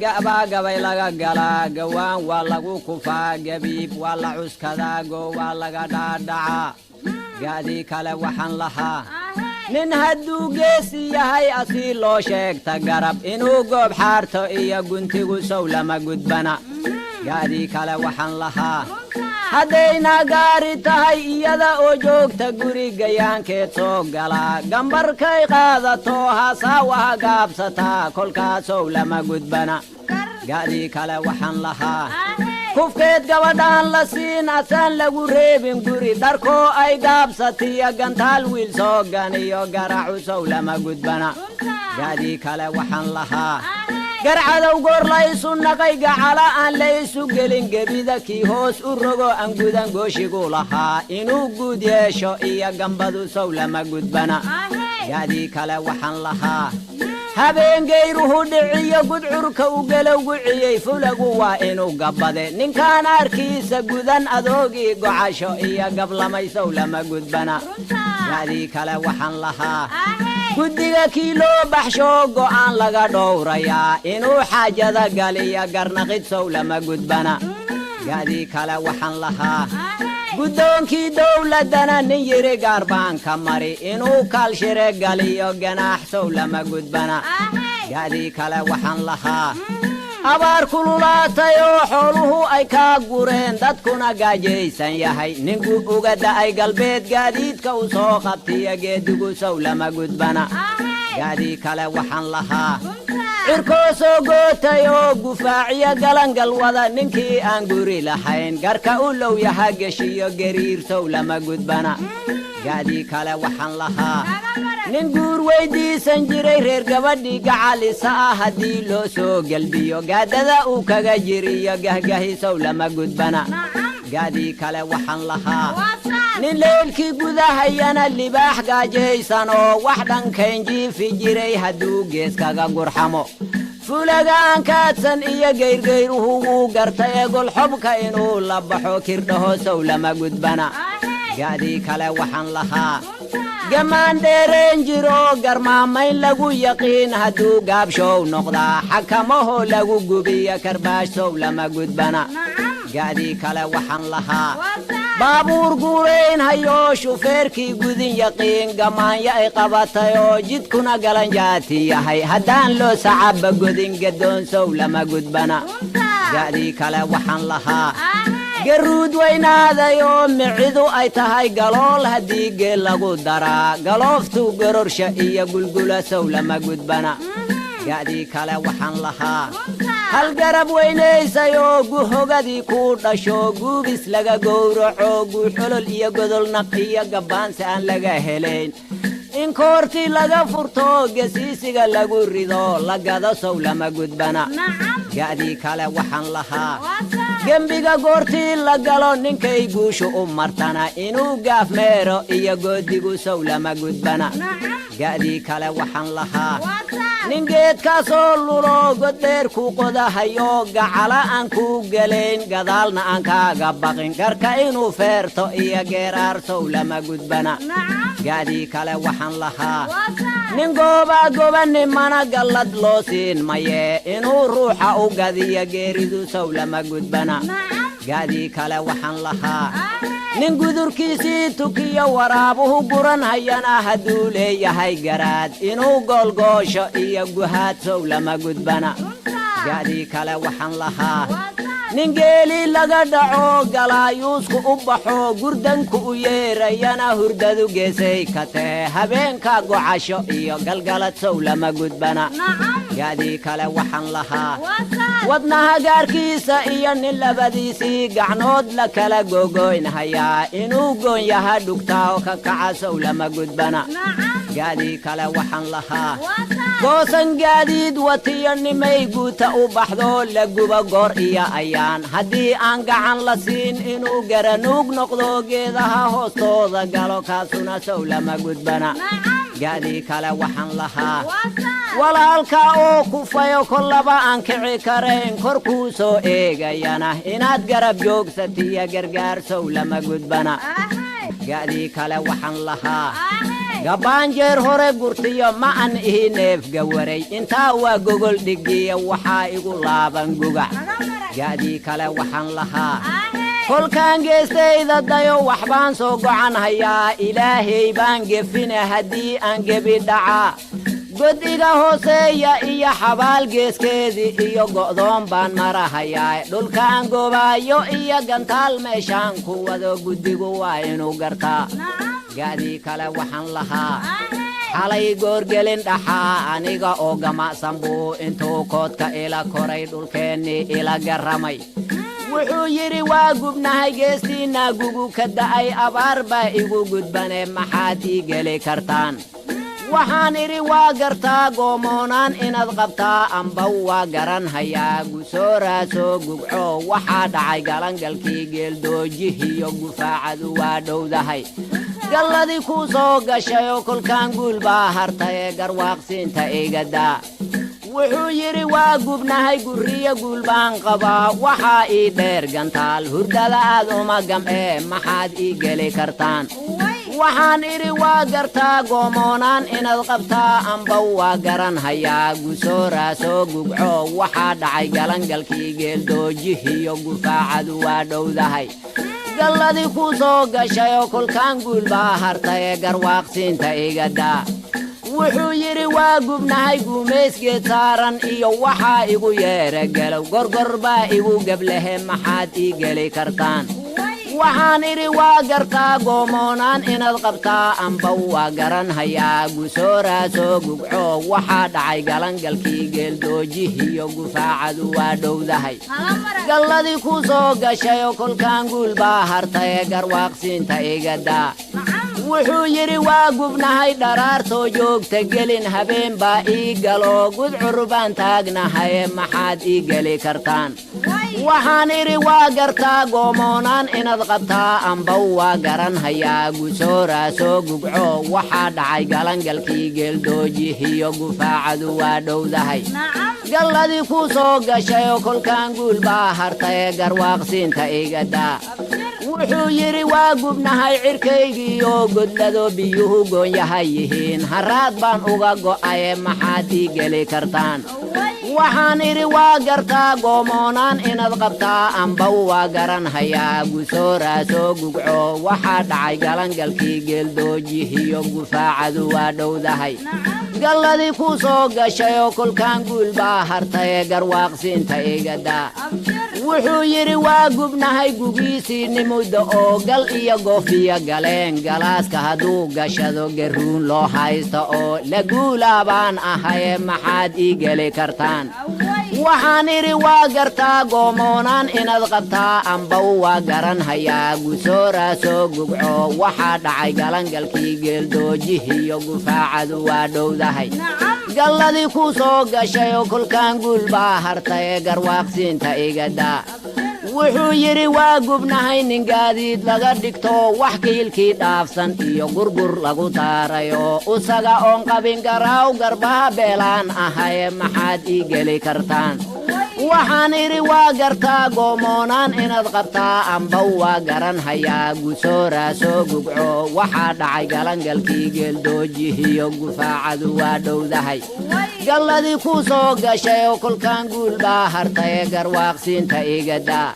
gaba gabay laga galaa gawaan waa lagu kufaa gabiib waa la cuskadaa goo waa laga dhaadhacaa gaadii kale waxaan lahaa nin hadduu geesi yahay asii loo sheegta garab inuu goob xaarto iyo guntigu sow lama gudbana gaadii kale waxaan lahaa haddayna gaari tahay iyada oo joogta guri gayaankeed soo galaa gambarkay qaadato hasaawaha gaabsataa kolkaasow lama gudbana gaadii kale waxaan lahaa kufkeed gabadhaan la siin asaan lagu reebin guri dharkoo ay gaabsatiyo gantaal wiil soo ganiyo garacu sow lama gudbana gaadii kale waxaan lahaa garcadow goor laysu naqay gacala aan laysu gelin gebida kii hoos u rogo aan gudan gooshigu lahaa inuu guud yeesho iyo gambadu sow lama gudbana gaadii kale waxaan lahaa habeengayruhu dhiciyo gudcurka u galowguciyey fulagu waa inuu gabbade ninkaan arkiisa gudan adoogii gocasho iyo gablamay sow lama gudbana gaadii kale waxaan lahaa guddiga kii loo baxsho go'aan laga dhowrayaa inuu xaajada galiya garnaqid sow lama gudbana gaadii kale waxaan lahaa guddoonkii dawladdana nin yiri gaar baan ka mari inuu kaalshire galiyo ganaax sow lama gudbana gaadii kale waxaan lahaa abaar kululaatay oo xooluhu ay kaa gureen dadkuna gaajaysan yahay ninku uga da'ay galbeed gaadiidka u soo qabtiya geedigu sow lama gudbana gaadii kale waxaan lahaa cirkoo soo gootay oo gufaaciyo galangal wada ninkii aan guri lahayn garka u low yaha geshiyo gariir sow lama gudbana gaadii kale waxaan lahaa nin guur weydiisan jiray reer gabadhii gacalisa ah haddii loo soo gelbiyo gaadada uu kaga jiriyo gahgahi sow lama gudbana gaadii kale waxaan lahaa nin leelkii gudahayana libaax gaajaysan oo wax dhankayn jiifi jiray hadduu gees kaga gurxamo fulaga aan kaadsan iyo gayrgayruhu wuu garta ee golxobka inuu la baxo kirdhaho sow lama gudbana gaadii kale waxaan lahaa gamaan dheereen jiro garmaamayn lagu yaqiin hadduu gaabshow noqdaa xakamahoo lagu gubiyo karbaash sow lama gudbana gaadii kale waxaan lahaa baabuur guurayn hayoo shufeerkii gudin yaqiin gamaanya ay qabatay oo jidkuna galanjaati yahay haddaan loo sacaba godin gadoon sow lama gudbana gaadii kale waxaan lahaa garuud weynaaday oo micidu ay tahay galool haddii geel lagu daraa galooftu gororsha iyo gulgula sow lama gudbana gaadii kale waxaan lahaa hal garab weynaysay oo guhogadii ku dhasho guubis laga gowraco guuxolol iyo godolnaq iyo gabbaansi aan laga helayn in koortii laga furto gasiisiga lagu rido lagada sow lama gudbana gaadii kale waxaan lahaa gembiga goortii la galo ninkay guushu u martana inuu gaaf meero iyo goodigu sow lama gudbana gaadii kale waxaan lahaa nin geedkaasoo lulo goddheer ku qodahayo gacala aan kuu gelayn gadaalna aan kaaga baqin garka inuu feerto iyo geeraar sow lama gudbana gaadii kale waxaan lahaa nin goobaa gobanimana gallad loo siin maye inuu ruuxa u gadiyo geeridu sow lama gudbana gaadii kale waxaan lahaa nin gudurkiisii tukiyo waraabuhu guran hayana hadduu leeyahay garaad inuu goolgoosho iyo guhaad sow lama gudbana gaadii kale waxaan lahaa nin geelii laga dhaco galaayuusku u baxo gurdanku u yeerayana hurdadu geesay ka tee habeenka gocasho iyo galgalad sow lama gudbana gaadii kale waxaan lahaa wadnaha gaarkiisa iyo nin labadiisii gacnood la kala gogoynhayaa inuu goonyaha dhugtaa oo ka kaca sow lama gudbana gaadii kale waxaan lahaa goosan gaadiid watiyo nimay guuta u baxdo la guba goor iyo ayaan haddii aan gacan la siin inuu garanuug noqdo geedaha hoostooda galo kaasuna sow lama gudbana قادي كلا وحن لها ولا الكاو كفايو كلبا أنكعي كرين كركوسو إيجايانا إناد قرب جوك ستيا قرقار سو لما قد بنا قادي كلا وحن لها قبان جير هوري قرطيو ما أن إيه نيف قوري انتا وقوغل دقيا وحا إيقو لابان قوغا قادي كلا وحن لها كل كان جيستي ذا دايو وحبان سوقو عن هيا إلهي بان قفين هدي أنقبي دعا قد إيقا هوسيا إيا حبال جيسكيدي إيو قضون بان مرا هيا دول كان قبايو إيا قنطال ميشان كوادو قد قوائنو قرطا قادي كلا وحن لها حالي قورقلين دحا أنيقا أوغما سنبو انتو كودكا إلا كوري دول كيني إلا قرمي wuxuu yiri waa gubnahay geestiina gugu ka da'ay abaarba igu gudbane maxaad ii geli kartaan waxaan iri waa gartaa goomoonaan inaad qabtaa amba waa garan hayaa gusooraaso gubco waxaa dhacay galangalkii geeldoojihiyo gufaacadu waa dhowdahay galladii ku soo gashay oo kolkaan guul baa hartay garwaaqsiinta igadaa wuxuu yiri waa gubnahay guriya gulbaan qaba waxa ii dheer gantaal hurdada aad uma gam'ee maxaad ii geli kartaan waxaan iri waa gartaa goomoonaan inaad qabtaa amba waa garan hayaa gusooraaso gubco waxaa dhacay galangalkii geeldoojihiyo gufaacadu waa dhowdahay galladii ku soo gashay oo kolkaan guul baa hartay garwaaqsiinta igadaa wuxuu yiri waa gubnahay guumeysgeed saaran iyo waxaa igu yeera galow gorgor baa igu gablehe maxaad ii geli kartaan waxaan iri waa gartaa goomoonaan inaad qabtaa amba waa garan hayaa gusooraaso gubco waxaa dhacay galangalkii geeldoojihiyo gufaacadu waa dhowdahay galladii ku soo gashay oo kolkaan guul baa hartay garwaaqsiinta igadaa wuxuu yiri waa gubnahay dharaartoo joogta gelin habeen baa ii galo gudcur baan taagnahay maxaad ii geli kartaan waxaan iri waa gartaa goomoonaan inaad qabtaa amba waa garan hayaa gusooraaso gubco waxaa dhacay galangalkii geeldoojihiyo gufaacadu waa dhowdahay galladii ku soo gashay oo kolkaan guul baa hartay garwaaqsiinta igadaa wuxuu yiri waa gubnahay cirkaygiiyo godlado biyuhu goonyahay yihiin haraad baan uga go'ay maxaad ii geli kartaan waxaan iri waa gartaa goomoonaan inaad qabtaa amba waa garan hayaa gusooraaso gubco waxaa dhacay galangalkii geeldoojihiyo gufaacadu waa dhowdahay galladii ku soo gashay oo kolkaan guul baa hartay garwaaqsiinta igadaa wuxuu yiri waa gubnahay gugiisii nimudda oo gal iyo goofiya galeen galaaska hadduu gashado garuun loo haysto oo la guulaa baan ahay maxaad ii geli kartaan waxaan iri waa gartaa goomoonaan inaad qabtaa amba waa garan hayaa gusooraaso gubco waxaa dhacay galangalkii geeldoojihiyo gufaacadu waa dhowdahay galladii ku soo gashay oo kolkaan guul baa hartay garwaaqsiinta igadaa wuxuu yiri waa gubnahay nin gaadiid laga dhigto wax kiilkii dhaafsan iyo gurgur lagu daarayo usaga oon qabin garaaw garbaha beelaan ahay maxaad ii geli kartaan waxaan iri waa gartaa goomoonaan inaad qabtaa amba waa garan hayaa gusooraaso gubco waxaa dhacay galangalkii geeldoojihiyo gufaacadu waa dhowdahay galladii ku soo gashay oo kolkaan guul baa hartay garwaaqsiinta igadaa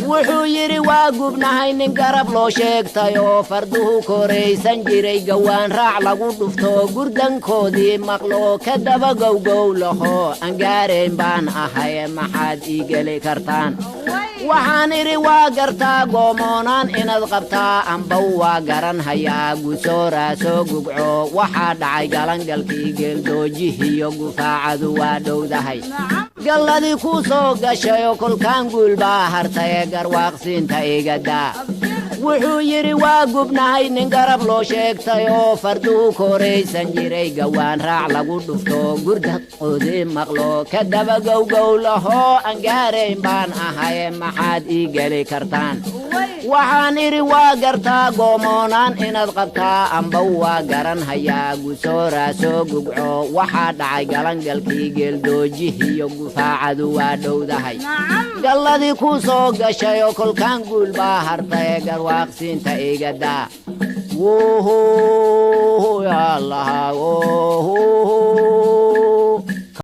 wuxuu yiri waa gubnahay nin garab loo sheegtay oo farduhu koraysan jiray gawaan raac lagu dhufto gurdankoodii maqlo ka daba gowgow laho angaareen baan ahay maxaad ii geli kartaan waxaan iri waa gartaa goomoonaan inaad qabtaa amba waa garan hayaa gusooraaso gubco waxaa dhacay galangalkii geeldoojihiyo gufaacadu waa dhowdahay galladii ku soo gashay oo kolkaan guul baa hartay garwaaqsiinta igadaa wuxuu yidhi waa gubnahay nin garab loo sheegtay oo farduu koraysan jiray gawaan raac lagu dhufto gurda qoodii maqlo ka daba gowgow lahoo aan gaarayn baan ahaye maxaad ii geli kartaan waxaan idhi waa gartaa goomoonaan inaad qabtaa amba waa garan hayaa gusooraa soo gugco waxaa dhacay galangalkii geeldoojihiyo gufaacadu waa dhowdahay galladii ku soo gashay oo kolkaan guul baa hartaye garwaaqsiinta igadaa wuhu yaalaha